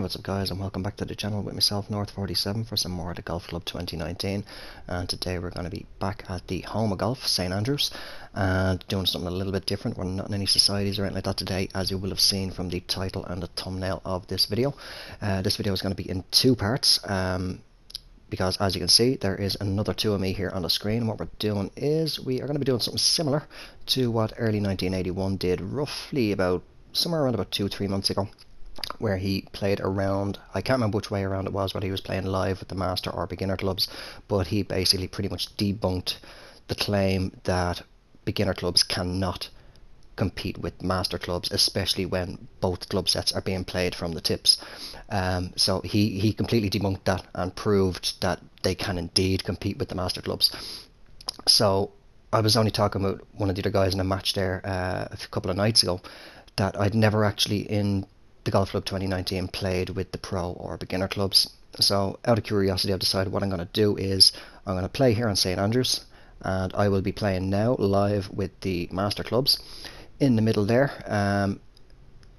What's up guys, and welcome back to the channel with myself, North47, for some more of the Golf Club 2019. And today we're going to be back at the home of golf, St Andrews, and doing something a little bit different. We're not in any societies or anything like that today, as you will have seen from the title and the thumbnail of this video. This video is going to be in two parts, because as you can see there is another two of me here on the screen. What we're doing is we are going to be doing something similar to what early 1981 did, roughly about somewhere around about 2-3 months ago, where he played around, I can't remember which way around it was, whether he was playing live with the master or beginner clubs, but he basically pretty much debunked the claim that beginner clubs cannot compete with master clubs, especially when both club sets are being played from the tips. So he completely debunked that and proved that they can indeed compete with the master clubs. So I was only talking about one of the other guys in a match there a couple of nights ago, that I'd never actually in the Golf Club 2019 played with the pro or beginner clubs. So out of curiosity, I've decided what I'm going to do is I'm going to play here on St Andrews, and I will be playing now live with the master clubs. In the middle there,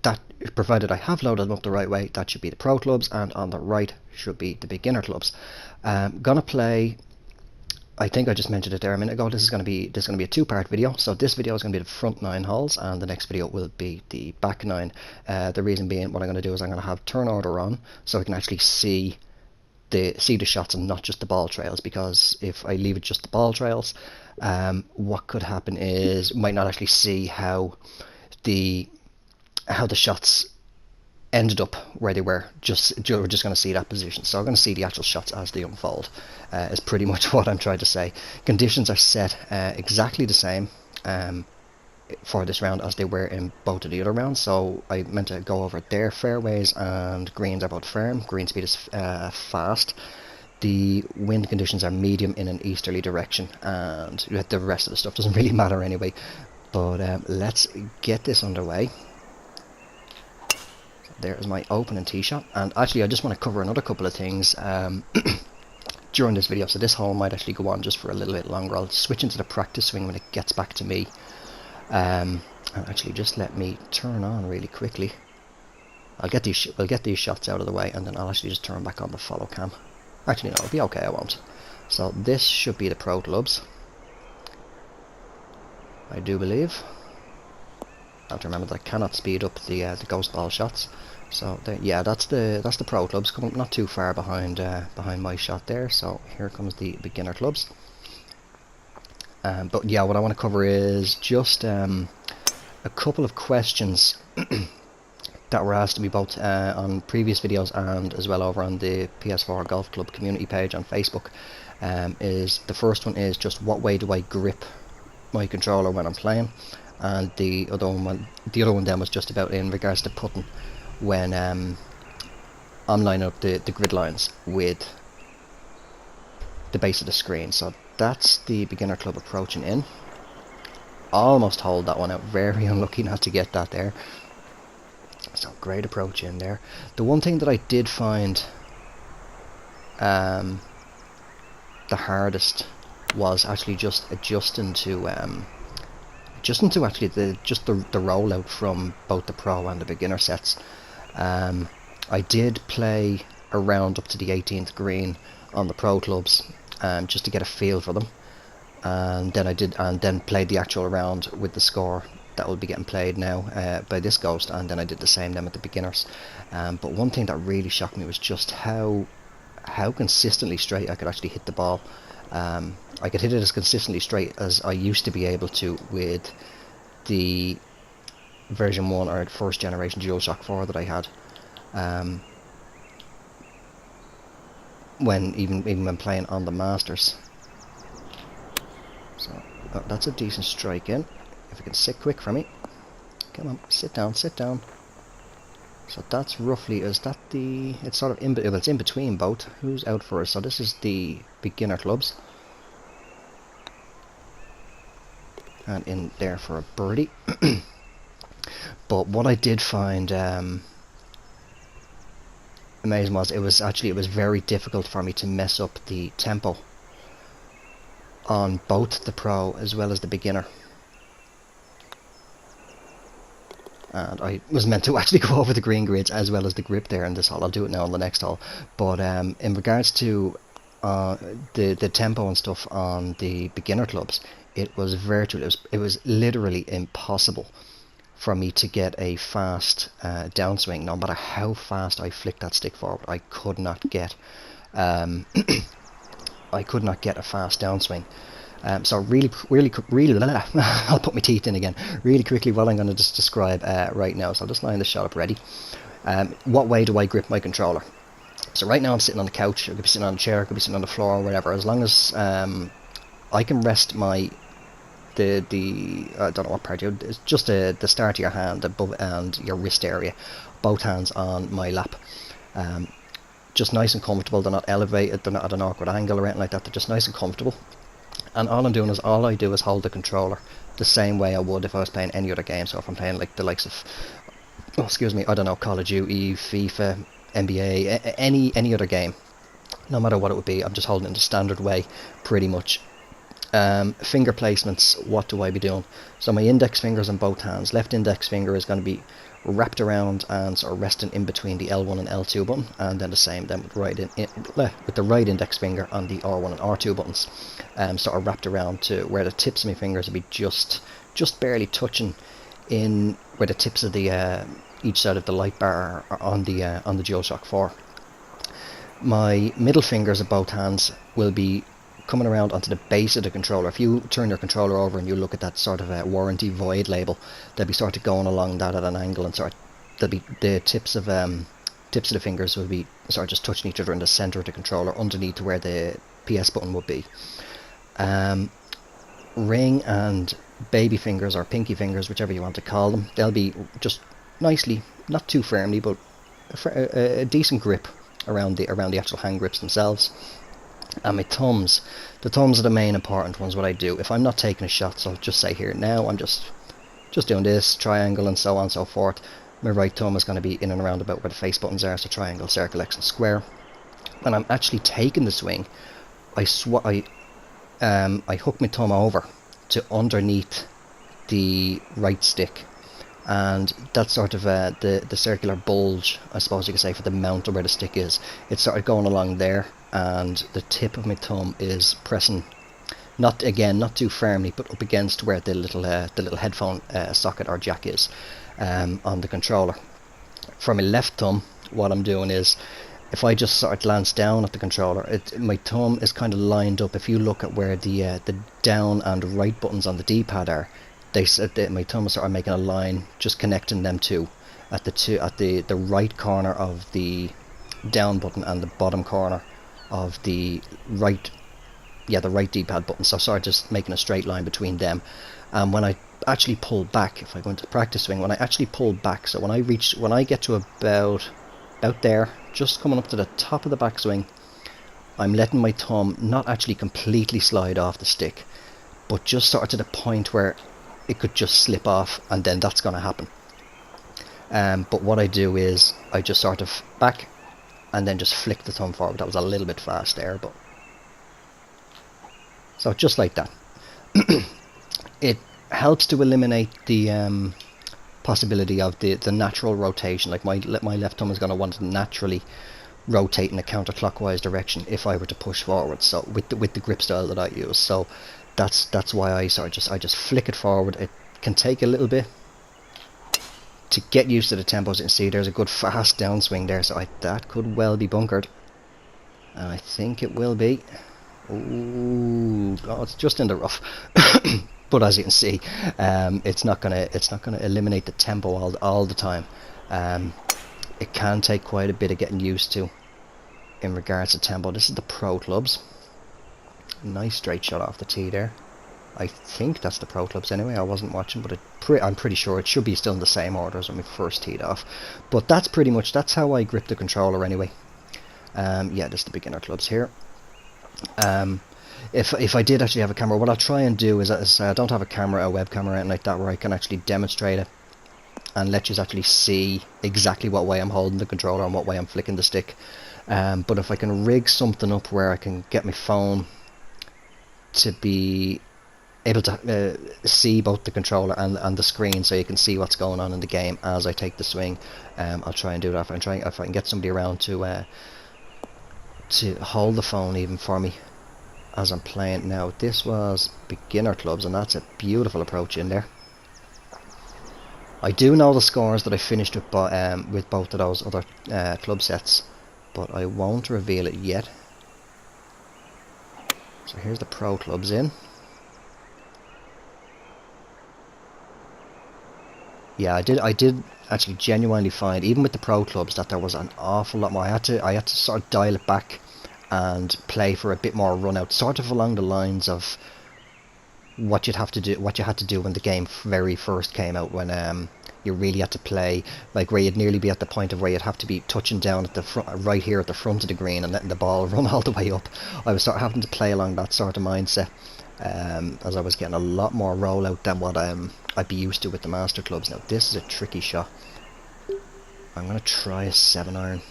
that provided I have loaded them up the right way, that should be the pro clubs, and on the right should be the beginner clubs. Gonna play, I think I just mentioned it there a minute ago, this is going to be a two-part video. So this video is going to be the front 9 holes, and the next video will be the back 9. The reason being, what I'm going to do is I'm going to have turn order on, so I can actually see the shots and not just the ball trails, because if I leave it just the ball trails, what could happen is we might not actually see how the shots ended up where they were. We're just going to see that position, so I'm going to see the actual shots as they unfold, is pretty much what I'm trying to say. Conditions are set exactly the same for this round as they were in both of the other rounds. So I meant to go over their fairways and greens are both firm, green speed is fast, the wind conditions are medium in an easterly direction, and the rest of the stuff doesn't really matter anyway. But let's get this underway. There is my opening tee shot, and actually I just want to cover another couple of things during this video, so this hole might actually go on just for a little bit longer. I'll switch into the practice swing when it gets back to me, and actually just let me turn on really quickly. We'll get these shots out of the way, and then I'll actually just turn back on the follow cam. Actually no, it'll be okay, I won't. So this should be the pro clubs, I do believe. I have to remember that I cannot speed up the ghost ball shots. So yeah, that's the pro clubs, coming not too far behind my shot there. So here comes the beginner clubs. But yeah, what I want to cover is just a couple of questions that were asked to me both on previous videos and as well over on the PS4 Golf Club community page on Facebook. Is the first one is just what way do I grip my controller when I'm playing, and the other one then was just about in regards to putting when I'm lining up the grid lines with the base of the screen. So that's the beginner club approaching in. Almost hold that one out, very unlucky not to get that there. So great approach in there. The one thing that I did find the hardest was actually just adjusting to actually the rollout from both the pro and the beginner sets. I did play around up to the 18th green on the pro clubs, just to get a feel for them, and then played the actual round with the score that will be getting played now by this ghost, and then I did the same then with the beginners. But one thing that really shocked me was just how consistently straight I could actually hit the ball. I could hit it as consistently straight as I used to be able to with the version 1 or first generation DualShock 4 that I had, even when playing on the Masters. So that's a decent strike in. If it can sit quick for me, come on, sit down. So that's roughly, it's sort of it's in between both. Who's out first? So this is the beginner clubs, and in there for a birdie. But what I did find amazing was it was very difficult for me to mess up the tempo on both the pro as well as the beginner. and I was meant to actually go over the green grids as well as the grip there in this hole. I'll do it now on the next hole. But in regards to the tempo and stuff on the beginner clubs, it was virtually, it was literally impossible for me to get a fast downswing. No matter how fast I flicked that stick forward, I could not get I could not get a fast downswing. So really, I'll put my teeth in again. Really quickly, what I'm going to just describe right now. So I'll just line the shot up ready. What way do I grip my controller? So right now I'm sitting on the couch. I could be sitting on a chair. I could be sitting on the floor or whatever. As long as I can rest my I don't know what part it's just the start of your hand above and your wrist area, both hands on my lap. Just nice and comfortable. They're not elevated. They're not at an awkward angle or anything like that. They're just nice and comfortable. And all I do is hold the controller the same way I would if I was playing any other game. So if I'm playing like the likes of, I don't know, Call of Duty, FIFA, NBA, any other game, no matter what it would be, I'm just holding it in the standard way, pretty much. Finger placements, what do I be doing? So my index fingers on both hands. Left index finger is going to be wrapped around and sort of resting in between the L1 and L2 button, and then the same then with the right index finger on the R1 and R2 buttons, sort of wrapped around to where the tips of my fingers will be just barely touching in where the tips of the each side of the light bar are on the DualShock 4. My middle fingers of both hands will be coming around onto the base of the controller. If you turn your controller over and you look at that sort of a warranty void label, they'll be sort of going along that at an angle, and they'll be the tips of the fingers will be sort of just touching each other in the center of the controller, underneath to where the PS button would be. Ring and baby fingers, or pinky fingers, whichever you want to call them, they'll be just nicely, not too firmly, but a decent grip around the actual hand grips themselves. And my thumbs, the thumbs are the main important ones. What I do if I'm not taking a shot, so I'll just say here now I'm just doing this triangle and so on and so forth. My right thumb is going to be in and around about where the face buttons are, so triangle, circle, X and square. When I'm actually taking the swing, I hook my thumb over to underneath the right stick, and that's sort of the circular bulge, I suppose you could say, for the mount of where the stick is. It's sort of going along there, and the tip of my thumb is pressing, not too firmly, but up against where the little headphone socket or jack is on the controller. For my left thumb, what I'm doing is, if I just sort of glance down at the controller, my thumb is kind of lined up. If you look at where the down and right buttons on the D-pad are, my thumb is sort of making a line, just connecting them two at the right corner of the down button and the bottom corner of the right D-pad button. So sort of just making a straight line between them. And when I actually pull back, if I go into practice swing, when I actually pull back, so when I get to about there, just coming up to the top of the backswing, I'm letting my thumb not actually completely slide off the stick, but just sort of to the point where it could just slip off, and then that's going to happen. But what I do is I just sort of back and then just flick the thumb forward. That was a little bit fast there, but so just like that. It helps to eliminate the possibility of the natural rotation. Like my left thumb is going to want to naturally rotate in a counterclockwise direction if I were to push forward. So with the grip style that I use, so that's why I just flick it forward. It can take a little bit to get used to the tempos. You can see there's a good fast downswing there, so that could well be bunkered, and I think it will be. Ooh, oh, it's just in the rough. But as you can see, it's not gonna eliminate the tempo all the time. It can take quite a bit of getting used to in regards to tempo. This is the Pro Clubs. Nice straight shot off the tee there. I think that's the Pro Clubs anyway. I wasn't watching, but I'm pretty sure it should be still in the same order as when we first teed off. But that's how I grip the controller anyway. Yeah, this is the beginner clubs here. If I did actually have a camera, what I'll try and do is I don't have a camera, a web camera or anything like that, where I can actually demonstrate it and let you actually see exactly what way I'm holding the controller and what way I'm flicking the stick. But if I can rig something up where I can get my phone to be able to see both the controller and the screen, so you can see what's going on in the game as I take the swing. I'll try and do that. If I can get somebody around to hold the phone even for me as I'm playing. Now this was beginner clubs, and that's a beautiful approach in there. I do know the scores that I finished with both of those other club sets, but I won't reveal it yet. So here's the pro clubs in. Yeah, I did actually genuinely find, even with the pro clubs, that there was an awful lot more. I had to sort of dial it back and play for a bit more run out, sort of along the lines of what you had to do when the game very first came out, when you really had to play, like where you'd nearly be at the point of where you'd have to be touching down at the front, right here at the front of the green, and letting the ball run all the way up. I was sort of having to play along that sort of mindset, as I was getting a lot more rollout than what I'd be used to with the master clubs. Now this is a tricky shot. I'm going to try a 7-iron.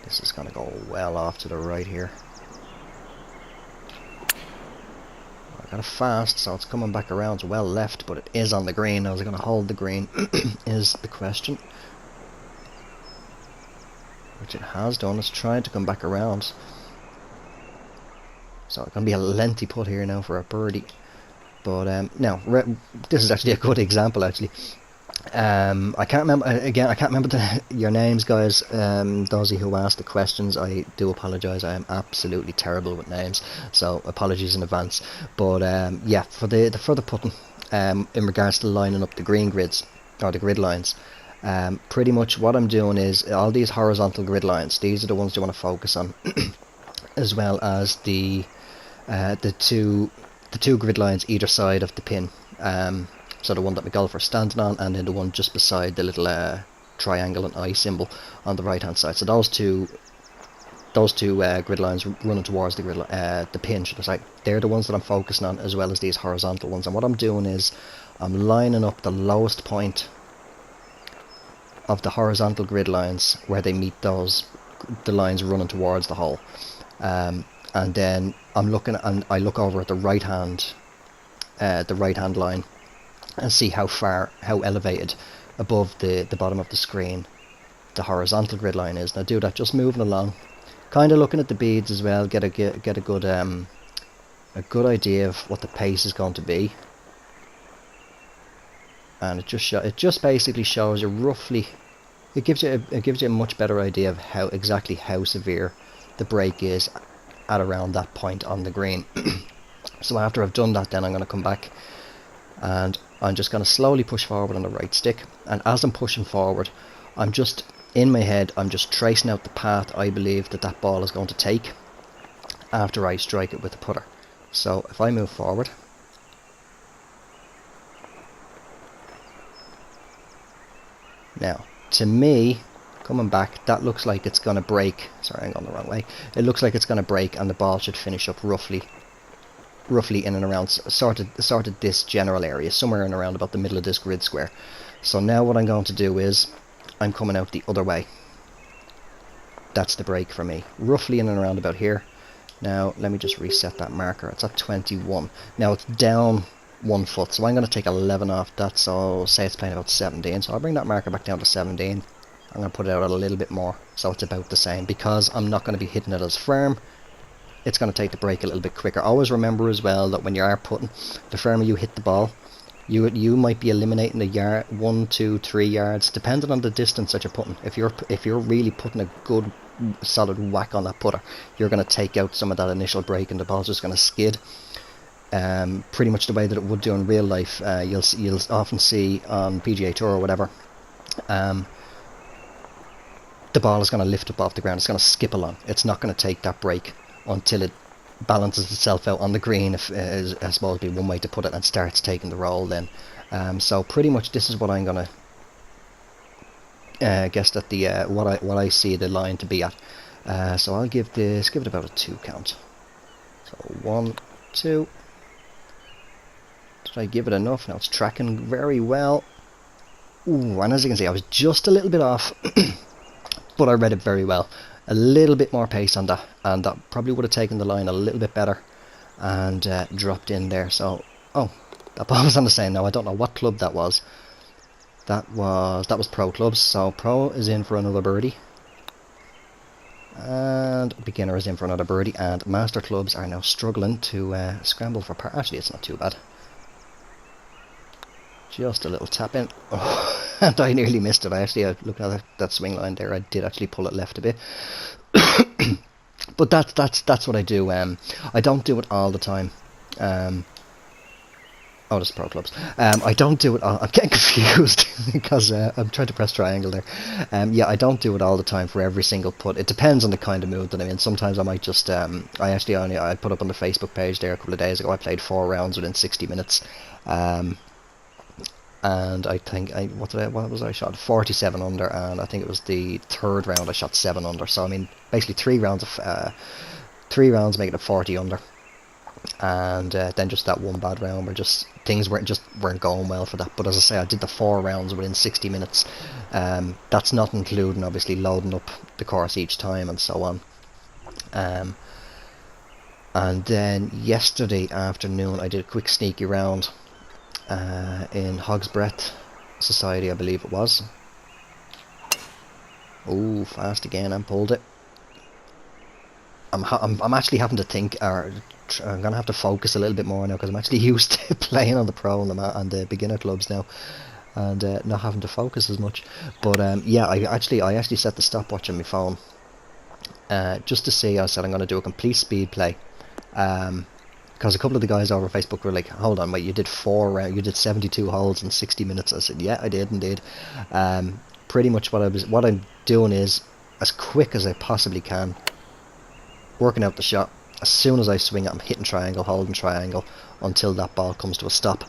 This is going to go well off to the right here. I got it fast, so it's coming back around well left, but it is on the green. Now, is it going to hold the green is the question. Which it has done. It's trying to come back around. So it's going to be a lengthy putt here now for a birdie. But now, this is actually a good example, actually. I can't remember, again, I can't remember your names, guys. Those of you who asked the questions, I do apologise. I am absolutely terrible with names, so apologies in advance. But yeah, for the putting, in regards to lining up the green grids, or the grid lines, pretty much what I'm doing is all these horizontal grid lines. These are the ones you want to focus on, as well as the two grid lines either side of the pin. So the one that my golfer's standing on, and then the one just beside the little triangle and eye symbol on the right hand side. So those two grid lines running towards the pin, should I say, they're the ones that I'm focusing on, as well as these horizontal ones. And what I'm doing is I'm lining up the lowest point of the horizontal grid lines where they meet the lines running towards the hole, and then I'm looking, and I look over at the right hand line, and see how elevated above the bottom of the screen the horizontal grid line is. Now do that, just moving along, kind of looking at the beads as well, get a good idea of what the pace is going to be. And it just basically shows you roughly, it gives you a much better idea of exactly how severe the break is at around that point on the green. So after I've done that, then I'm going to come back and I'm just going to slowly push forward on the right stick. And as I'm pushing forward, I'm just, in my head, I'm just tracing out the path I believe that ball is going to take after I strike it with the putter. So if I move forward, now to me, coming back, that looks like it's going to break. Sorry, I'm going the wrong way. It looks like it's going to break, and the ball should finish up roughly in and around sort of this general area, somewhere in around about the middle of this grid square. So now what I'm going to do is I'm coming out the other way. That's the break for me, roughly in and around about here. Now let me just reset that marker. It's at 21. Now it's down 1 foot, so I'm going to take 11 off that, so say it's playing about 17, so I'll bring that marker back down to 17. I'm going to put it out a little bit more, so it's about the same, because I'm not going to be hitting it as firm. It's going to take the break a little bit quicker. Always remember as well that when you are putting, the firmer you hit the ball, you might be eliminating a yard, 1, 2, 3 yards, depending on the distance that you're putting. If you're really putting a good solid whack on that putter, you're going to take out some of that initial break, and the ball's just going to skid. Pretty much the way that it would do in real life. You'll often see on PGA Tour or whatever, the ball is going to lift up off the ground. It's going to skip along. It's not going to take that break until it balances itself out on the green, I suppose would be one way to put it, and starts taking the roll then. So pretty much this is what I'm going to guess that the what I see the line to be at. So I'll give it about a 2 count. So 1, 2. Did I give it enough? Now it's tracking very well. Ooh, and as you can see, I was just a little bit off, but I read it very well. a little bit more pace on that, and that probably would have taken the line a little bit better and dropped in there. So, oh, that ball was on the same now. I don't know what club that was. That was Pro Clubs. So Pro is in for another birdie, and Beginner is in for another birdie, and Master Clubs are now struggling to scramble for par. Actually, it's not too bad. Just a little tap in. Oh, and I nearly missed it. I looked at that swing line there. I did actually pull it left a bit. But that's what I do. I don't do it all the time. Oh, this is Pro Clubs. I don't do it all. I'm getting confused because I'm trying to press triangle there. Yeah, I don't do it all the time for every single putt. It depends on the kind of mood that I'm in. Sometimes I might just I put up on the Facebook page there a couple of days ago. I played 4 rounds within 60 minutes. And I think what was I shot 47 under, and I think it was the 3rd round I shot 7 under. So I mean, basically 3 rounds making it 40 under, and then just that one bad round where just things weren't going well for that. But as I say, I did the 4 rounds within 60 minutes. That's not including obviously loading up the course each time and so on. And then yesterday afternoon I did a quick sneaky round in Hog's Breath Society, I believe it was. Oh, fast again, and pulled it. I'm actually having to think, or I'm gonna have to focus a little bit more now, because I'm actually used to playing on the Pro and the Beginner clubs now, and not having to focus as much. But yeah, I actually set the stopwatch on my phone just to see. I said I'm gonna do a complete speed play. Because a couple of the guys over Facebook were like, hold on, wait, you did 4 rounds, you did 72 holes in 60 minutes. I said, yeah, I did indeed. Pretty much what I'm doing is, as quick as I possibly can, working out the shot. As soon as I swing it, I'm hitting triangle, holding triangle, until that ball comes to a stop.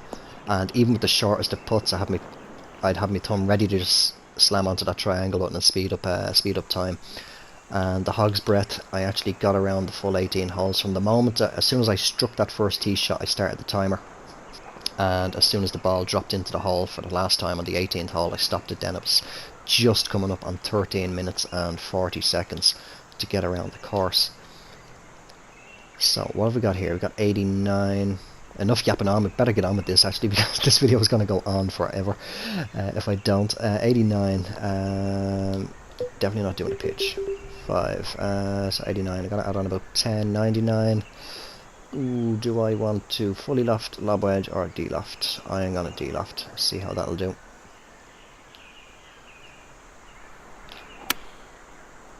And even with the shortest of putts, I'd have my thumb ready to just slam onto that triangle button and speed up time. And the Hog's Breath, I actually got around the full 18 holes. From the moment, as soon as I struck that first tee shot, I started the timer, and as soon as the ball dropped into the hole for the last time on the 18th hole, I stopped it. Then it was just coming up on 13 minutes and 40 seconds to get around the course. So what have we got here? We've got 89. Enough yapping on, we better get on with this actually, because this video is going to go on forever if I don't. 89, definitely not doing a pitch. 5, so 89, I'm going to add on about 10, 99. Ooh, do I want to fully loft, lob wedge, or de-loft? I am going to de-loft, see how that'll do.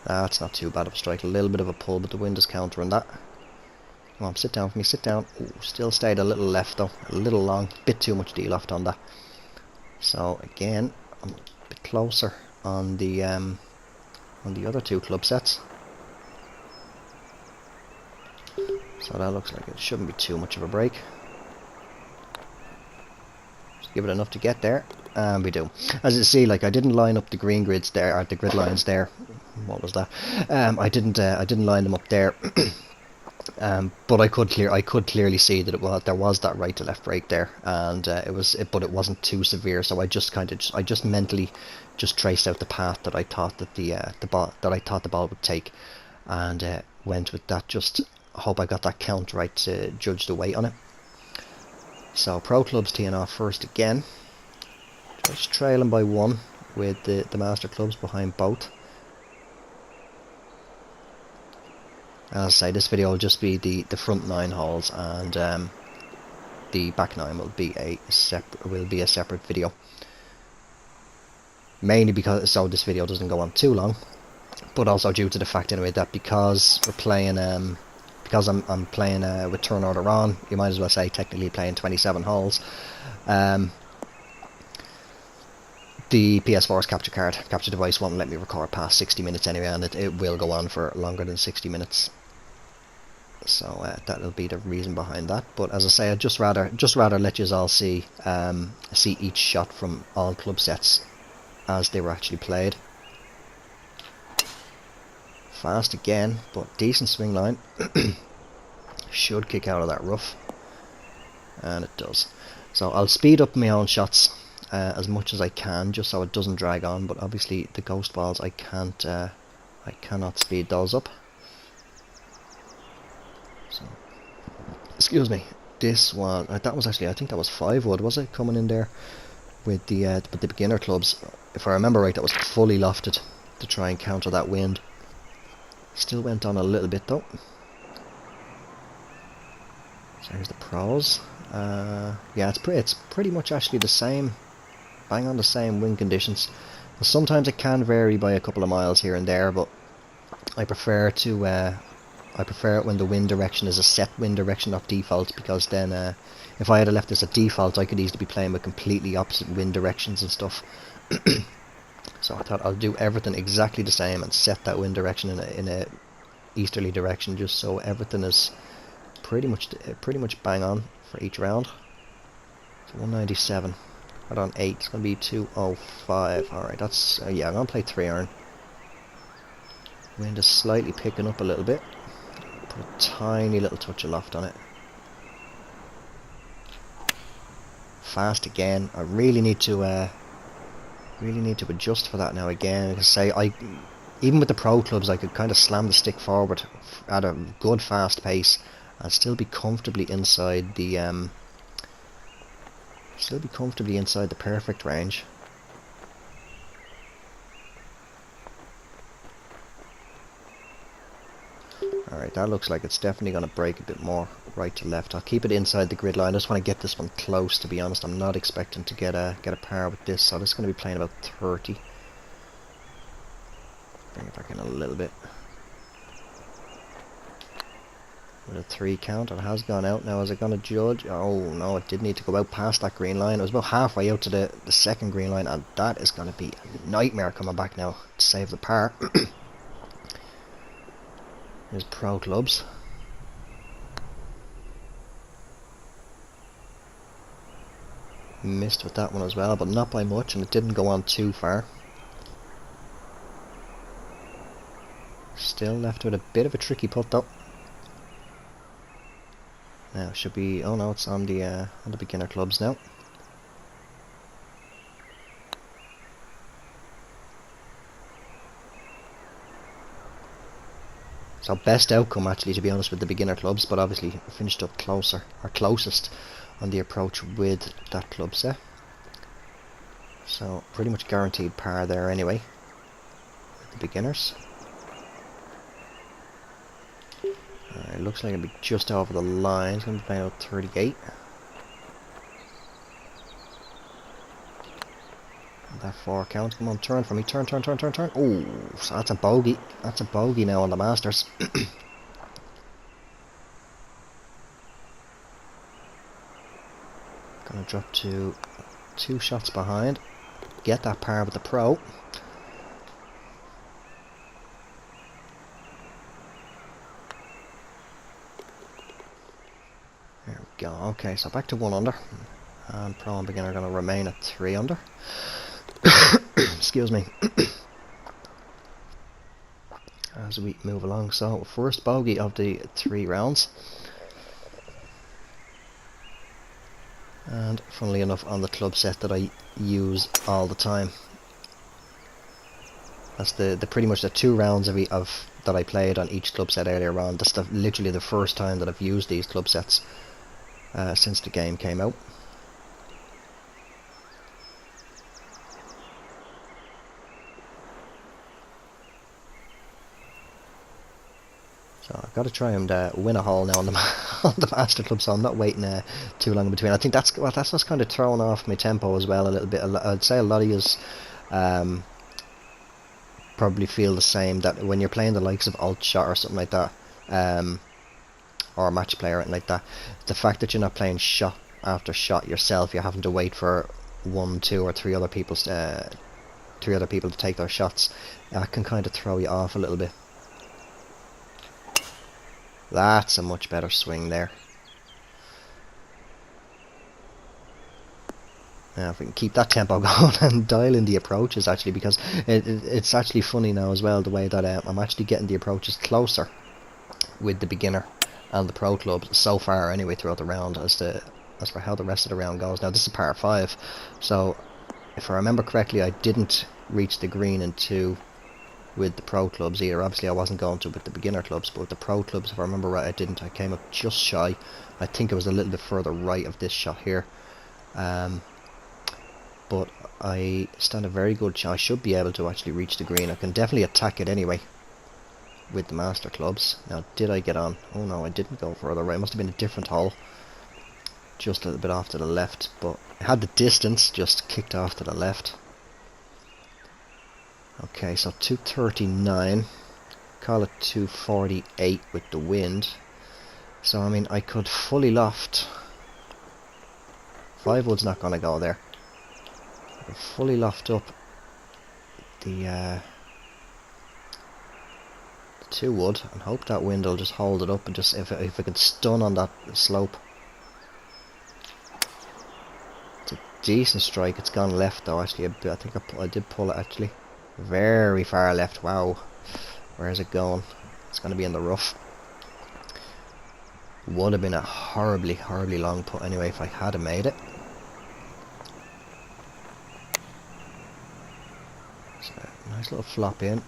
That's not too bad of a strike, a little bit of a pull, but the wind is countering that. Come on, sit down for me, sit down. Ooh, still stayed a little left though, a little long, bit too much de-loft on that. So again, I'm a bit closer on the other 2 club sets. So that looks like it shouldn't be too much of a break. Just give it enough to get there, and we do. As you see, like, I didn't line up the green grids there, or the grid lines there. What was that? I didn't line them up there. But I could clearly see that there was that right to left break there, and but it wasn't too severe. So I just mentally traced out the path that I thought that the ball would take, and went with that. Just hope I got that count right to judge the weight on it. So Pro Clubs teeing off first again, just trailing by 1 with the Master Clubs behind both. As I say, this video will just be the front 9 holes, and the back 9 will be a separate video. Mainly because this video doesn't go on too long, but also due to the fact anyway that because we're playing because I'm playing with turn order on, you might as well say technically playing 27 holes. The PS4's capture device won't let me record past 60 minutes anyway, and it will go on for longer than 60 minutes. So that'll be the reason behind that. But as I say, I'd just rather let you all see each shot from all club sets as they were actually played. Fast again, but decent swing line. Should kick out of that rough, and it does. So I'll speed up my own shots as much as I can, just so it doesn't drag on. But obviously the ghost balls I can't I cannot speed those up. So, excuse me. This one, that was actually, I think that was 5 wood, was it, coming in there with the beginner clubs. If I remember right, that was fully lofted to try and counter that wind. Still went on a little bit though. So here's the pros. Yeah, it's pretty much actually the same, bang on the same wind conditions. Sometimes it can vary by a couple of miles here and there, but I prefer it when the wind direction is a set wind direction, not default, because then if I had left this at default, I could easily be playing with completely opposite wind directions and stuff. So I thought I'll do everything exactly the same and set that wind direction in a easterly direction, just so everything is pretty much bang on for each round. So 197. Right on 8. It's going to be 205. Alright, that's yeah, I'm going to play 3 iron. Wind is slightly picking up a little bit. Put a tiny little touch of loft on it. Fast again. I really need to adjust for that now again. Because say even with the pro clubs, I could kind of slam the stick forward at a good fast pace and still be comfortably inside the perfect range. Alright, that looks like it's definitely going to break a bit more right to left. I'll keep it inside the grid line. I just want to get this one close, to be honest. I'm not expecting to get a par with this, so this is going to be playing about 30. Bring it back in a little bit. With a 3 count, it has gone out. Now is it going to judge? Oh no, it did need to go out past that green line. It was about halfway out to the second green line, and that is going to be a nightmare coming back now to save the par. Here's pro clubs. Missed with that one as well, but not by much, and it didn't go on too far. Still left with a bit of a tricky putt though. Now should be, oh no, it's on the beginner clubs now. So best outcome actually, to be honest, with the beginner clubs, but obviously finished up closer, or closest on the approach with that club set. So pretty much guaranteed par there anyway, with the beginners. It looks like it'll be just over the line. It's going to be playing out 38. And that 4 count. Come on, turn for me. Turn. Oh, so that's a bogey. That's a bogey now on the Masters. Gonna drop to 2 shots behind. Get that par with the pro. There we go. Okay, so back to 1 under. And pro and beginner are going to remain at 3 under. Excuse me. As we move along. So, first bogey of the 3 rounds. And funnily enough, on the club set that I use all the time. That's the pretty much the 2 rounds of that I played on each club set earlier on. That's literally the first time that I've used these club sets since the game came out. So I've got to try and win a hole now on the on the Master Club, so I'm not waiting too long in between. I think that's what's kind of thrown off my tempo as well a little bit. I'd say a lot of yous probably feel the same, that when you're playing the likes of alt shot or something like that, or match play or anything like that, the fact that you're not playing shot after shot yourself, you're having to wait for 1, 2 or 3 other people to take their shots. That can kind of throw you off a little bit. That's a much better swing there. Now if we can keep that tempo going and dial in the approaches actually, because it's actually funny now as well, the way that I'm actually getting the approaches closer with the beginner and the pro clubs so far anyway throughout the round as for how the rest of the round goes. Now this is a par 5, so if I remember correctly I didn't reach the green in 2. with the pro clubs either. Obviously I wasn't going to with the beginner clubs, but with the pro clubs, if I remember right, I didn't. I came up just shy. I think it was a little bit further right of this shot here. But I stand a very good chance. I should be able to actually reach the green. I can definitely attack it anyway with the master clubs. Now, did I get on? Oh no, I didn't go further right. It must have been a different hole. Just a little bit off to the left, but I had the distance, just kicked off to the left. Okay, so 239. Call it 248 with the wind. So, I mean, I could fully loft. 5 wood's not going to go there. I could fully loft up the 2 wood and hope that wind will just hold it up, and just if I could stun on that slope. It's a decent strike. It's gone left though, actually. I think I did pull it actually. Very far left. Wow. Where is it going? It's going to be in the rough. Would have been a horribly, horribly long putt anyway if I had made it. So, nice little flop in.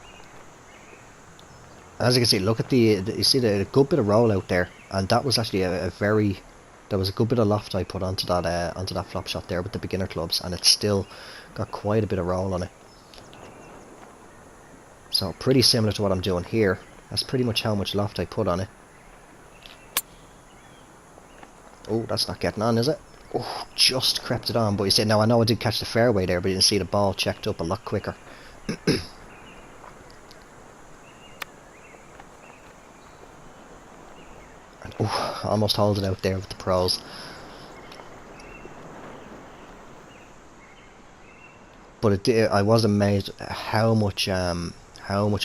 As you can see, look at you see the good bit of roll out there, and that was actually there was a good bit of loft I put onto that flop shot there with the beginner clubs, and it's still got quite a bit of roll on it. So pretty similar to what I'm doing here. That's pretty much how much loft I put on it. Oh, that's not getting on, is it? Oh, just crept it on, but you see, now I know I did catch the fairway there, but you can see the ball checked up a lot quicker. And oh, almost hold it out there with the pros. But I was amazed at how much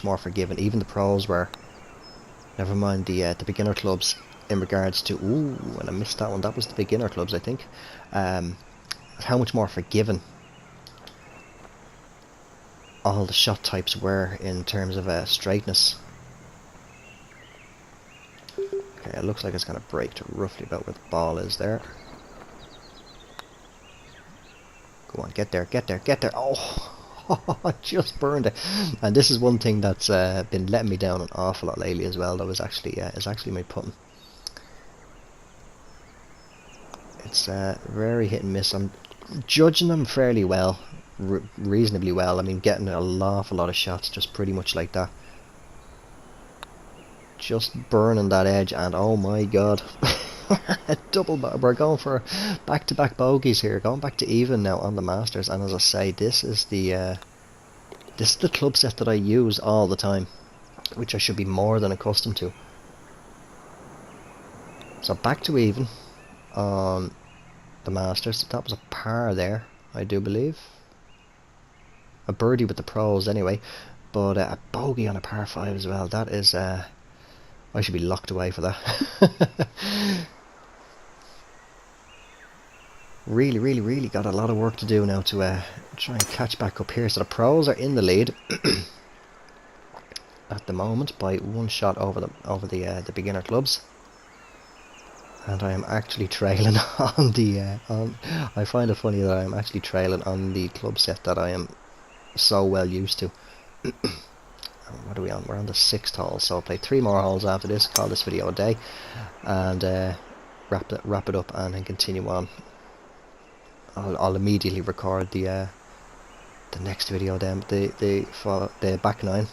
more forgiving even the pros were. Never mind the beginner clubs in regards to, ooh, and I missed that one. That was the beginner clubs, I think. How much more forgiving all the shot types were in terms of straightness. Okay, it looks like it's going to break to roughly about where the ball is there. Go on, get there, get there, get there. Oh, I just burned it. And this is one thing that's been letting me down an awful lot lately as well. That was actually is actually my putting. It's very hit and miss. I'm judging them fairly well, reasonably well. I mean, getting an awful lot of shots just pretty much like that. Just burning that edge, and oh my god. We're going for back-to-back bogeys here, going back to even now on the Masters. And as I say, this is the club set that I use all the time, which I should be more than accustomed to. So back to even on the Masters. That was a par there, I do believe. A birdie with the pros anyway, but a bogey on a par 5 as well. That is I should be locked away for that. Really got a lot of work to do now to try and catch back up here. So the pros are in the lead at the moment by one shot over the beginner clubs, and I am actually trailing on the. I find it funny that I am actually trailing on the club set that I am so well used to. What are we on? We're on the 6th hole, so I'll play 3 more holes after this, call this video a day, and wrap it up and then continue on. I'll immediately record the next video then, the back 9.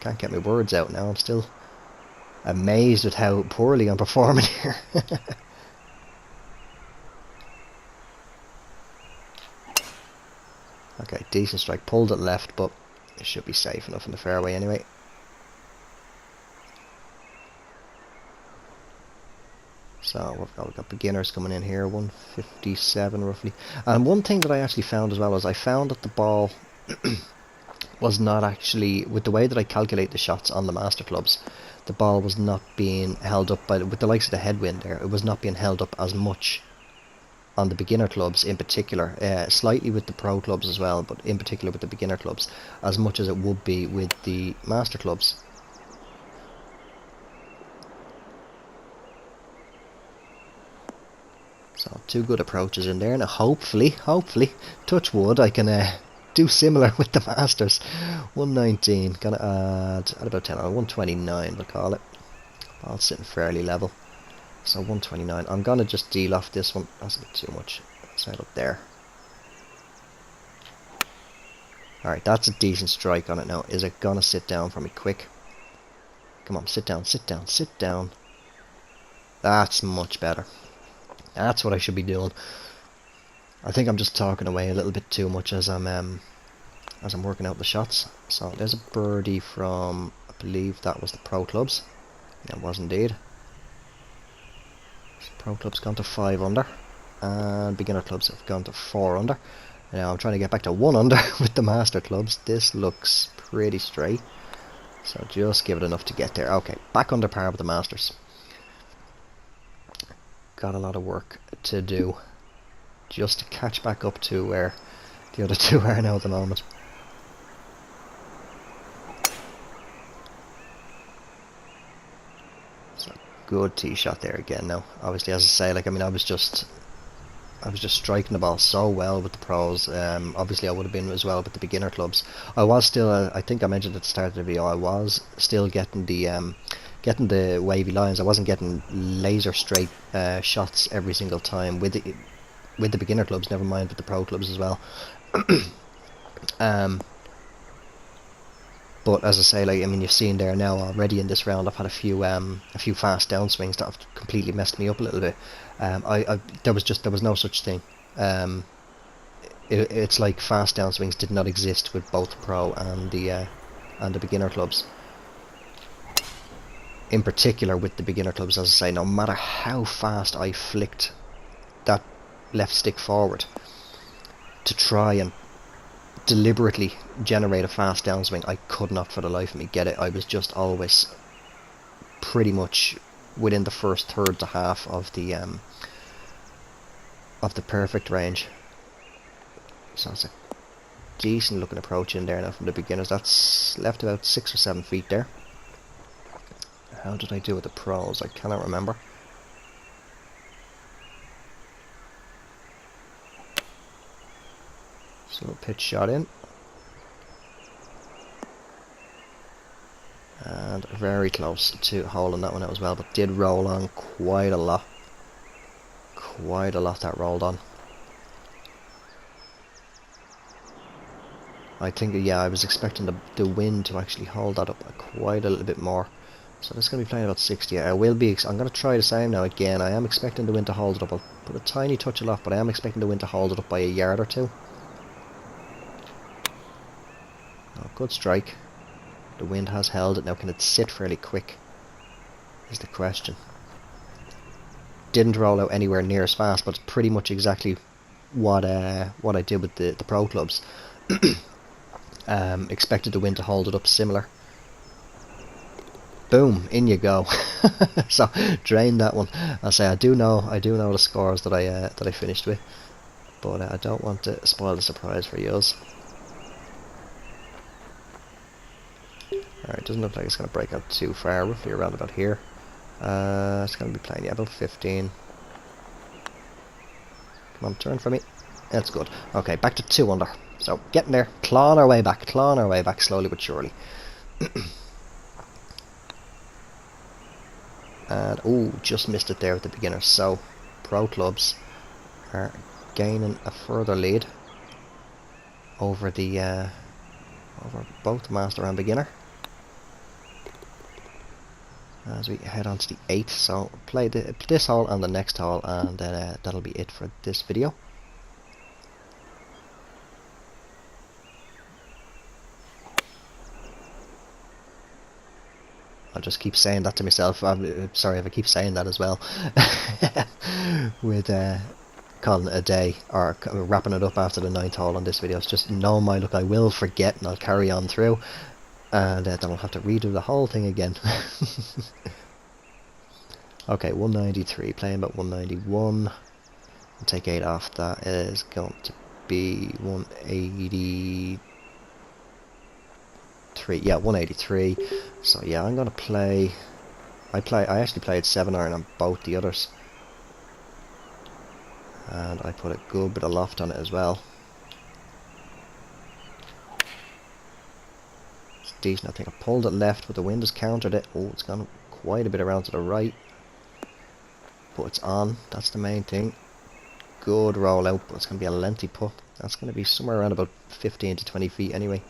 Can't get my words out now. I'm still amazed at how poorly I'm performing here. Okay, decent strike. Pulled it left, but it should be safe enough in the fairway anyway. So we've got beginners coming in here, 157 roughly. And one thing that I actually found as well is I found that the ball was not actually, with the way that I calculate the shots on the master clubs, the ball was not being held up with the likes of the headwind there. It was not being held up as much on the beginner clubs in particular, slightly with the pro clubs as well, but in particular with the beginner clubs, as much as it would be with the master clubs. So 2 good approaches in there, and hopefully, touch wood, I can do similar with the Masters. 119, gonna add about 10 on 129, we'll call it. Ball's sitting fairly level. So 129. I'm gonna just deal off this one. That's a bit too much. Let's head up there. Alright, that's a decent strike on it now. Is it gonna sit down for me quick? Come on, sit down, sit down, sit down. That's much better. That's what I should be doing. I think I'm just talking away a little bit too much as I'm working out the shots. So there's a birdie from, I believe that was the Pro Clubs. It was indeed. Pro Clubs gone to 5 under, and Beginner Clubs have gone to 4 under. Now I'm trying to get back to 1 under with the Master Clubs. This looks pretty straight, so just give it enough to get there. Okay, back under par with the Masters. Got a lot of work to do just to catch back up to where the other two are now at the moment. So good tee shot there again now. Obviously, as I say, like, I mean, I was just striking the ball so well with the pros. Obviously I would have been as well with the beginner clubs. I was still, I think I mentioned at the start of the video, I was still getting the wavy lines. I wasn't getting laser straight shots every single time with the beginner clubs, never mind with the pro clubs as well. But as I say, like, I mean, you've seen there now already in this round, I've had a few fast downswings that have completely messed me up a little bit. There was no such thing. It's like fast downswings did not exist with both pro and the beginner clubs. In particular with the beginner clubs, as I say, no matter how fast I flicked that left stick forward to try and deliberately generate a fast downswing, I could not for the life of me get it. I was just always pretty much within the first third to half of the perfect range. So it's a decent looking approach in there now from the beginners. That's left about 6 or 7 feet there. How did I do with the pros? I cannot remember. So a pitch shot in. And very close to holding that one out as well, but did roll on quite a lot. Quite a lot that rolled on. I think, yeah, I was expecting the wind to actually hold that up quite a little bit more. So that's going to be playing about 60. I'm going to try the same now again. I am expecting the wind to hold it up. I'll put a tiny touch aloft, but I am expecting the wind to hold it up by a yard or two. Oh, good strike. The wind has held it. Now can it sit fairly quick is the question. Didn't roll out anywhere near as fast, but it's pretty much exactly what I did with the pro clubs. Expected the wind to hold it up similar. Boom, in you go. So drain that one. I'll say I do know the scores that I finished with, but I don't want to spoil the surprise for yous. Alright, doesn't look like it's going to break out too far, roughly around about here. It's going to be playing, yeah, about 15. Come on, turn for me. That's good. Okay, back to 2 under. So, getting there, clawing our way back slowly but surely. And, ooh, just missed it there with the beginners. So, pro clubs are gaining a further lead over over both master and beginner as we head on to the 8th. So play this hole and the next hole, and then that'll be it for this video. I'll just keep saying that to myself. I'm sorry if I keep saying that as well. With calling it a day, or wrapping it up after the 9th hole on this video. It's just, no, my look, I will forget and I'll carry on through, and then I'll have to redo the whole thing again. Okay, 193, playing about 191. I'll take 8 off. That is going to be 183. Yeah, 183. So yeah, I'm gonna play. I actually played 7-iron on both the others, and I put a good bit of loft on it as well. decent. I think I pulled it left, but the wind has countered it. Oh, it's gone quite a bit around to the right. But it's on. That's the main thing. Good roll out, but it's going to be a lengthy putt. That's going to be somewhere around about 15 to 20 feet anyway.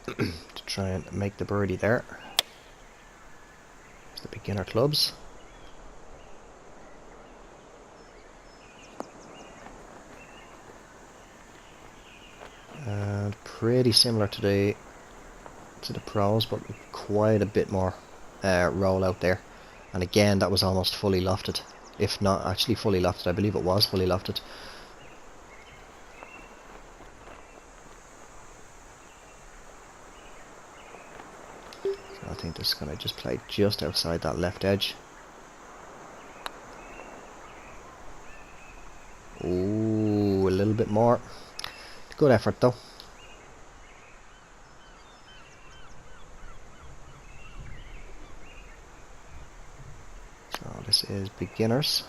To try and make the birdie there. It's the beginner clubs. And pretty similar to the pros, but quite a bit more roll out there. And again, that was almost fully lofted, if not actually fully lofted. I believe it was fully lofted. So I think this is going to just play just outside that left edge. Ooh, a little bit more. Good effort though. So this is beginners.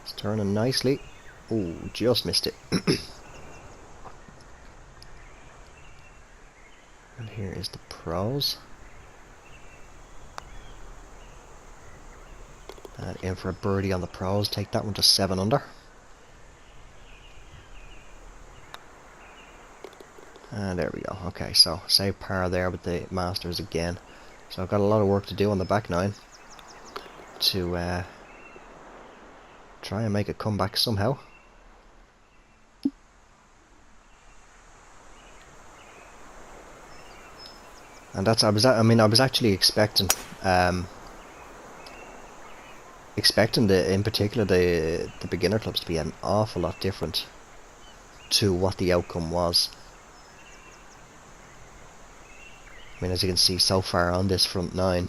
It's turning nicely. Ooh, just missed it. And here is the pros. And in for a birdie on the pros. Take that one to 7 under. And there we go. Okay, so save par there with the Masters again. So I've got a lot of work to do on the back nine to try and make it come back somehow. And that's I was actually expecting in particular the beginner clubs to be an awful lot different to what the outcome was. I mean, as you can see so far on this front nine,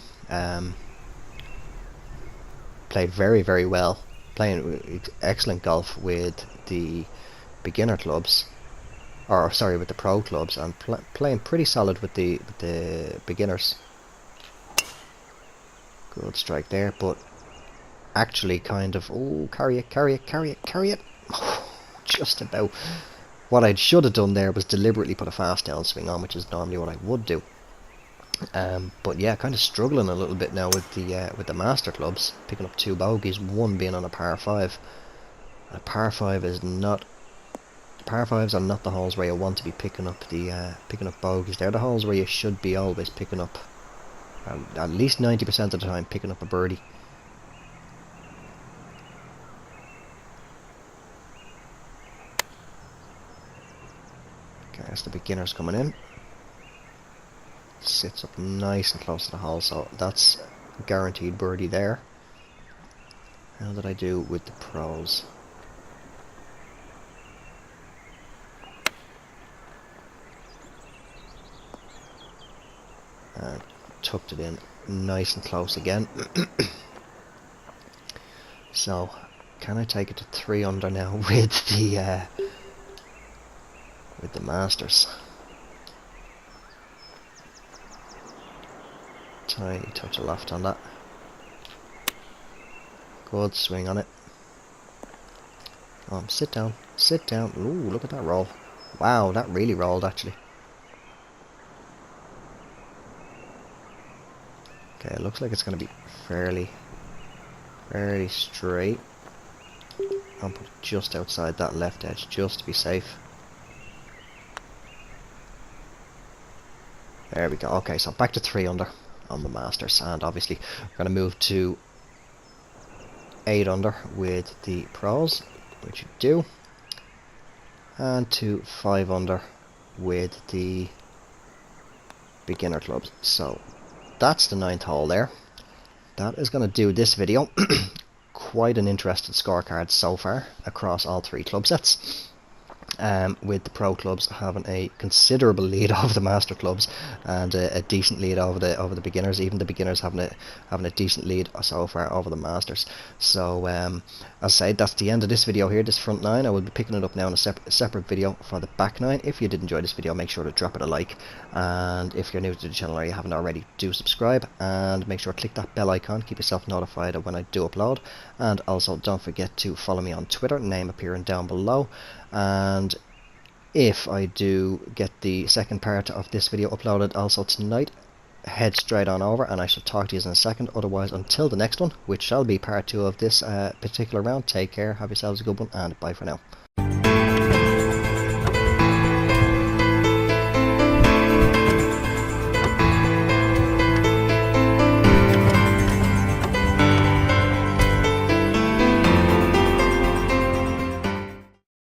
played very, very well, playing excellent golf with the beginner clubs, or sorry, with the pro clubs, and playing pretty solid with the beginners. Good strike there, but actually kind of, oh, carry it. Just about. What I should have done there was deliberately put a fast downswing on, which is normally what I would do. But yeah, kind of struggling a little bit now with the master clubs, picking up 2 bogeys, one being on a par 5. A par 5 is not. Par 5s are not the holes where you want to be picking up bogeys. They're the holes where you should be always picking up, at least 90% of the time, picking up a birdie. Okay, that's the beginners coming in. Sits up nice and close to the hole, so that's a guaranteed birdie there. How did I do with the pros? And tucked it in nice and close again. So can I take it to 3 under now with the Masters? Tiny touch of left on that. Good swing on it. Sit down. Ooh, look at that roll. Wow, that really rolled actually. Okay, it looks like it's going to be fairly straight. I'll put it just outside that left edge just to be safe. There we go. Okay, so back to 3 under on the Masters, and obviously we're going to move to 8 under with the pros, which you do, and to 5 under with the beginner clubs. So that's the 9th hole there. That is going to do this video. Quite an interesting scorecard so far across all 3 club sets. With the pro clubs having a considerable lead over the master clubs, and a decent lead over the beginners. Even the beginners having a decent lead so far over the masters. So as I say, that's the end of this video here, this front 9. I will be picking it up now in a separate video for the back 9. If you did enjoy this video, make sure to drop it a like, and if you're new to the channel or you haven't already, do subscribe, and make sure to click that bell icon, keep yourself notified of when I do upload. And also don't forget to follow me on Twitter, name appearing down below. And if I do get the second part of this video uploaded also tonight, head straight on over and I shall talk to you in a second. Otherwise, until the next one, which shall be part 2 of this particular round, take care, have yourselves a good one, and bye for now.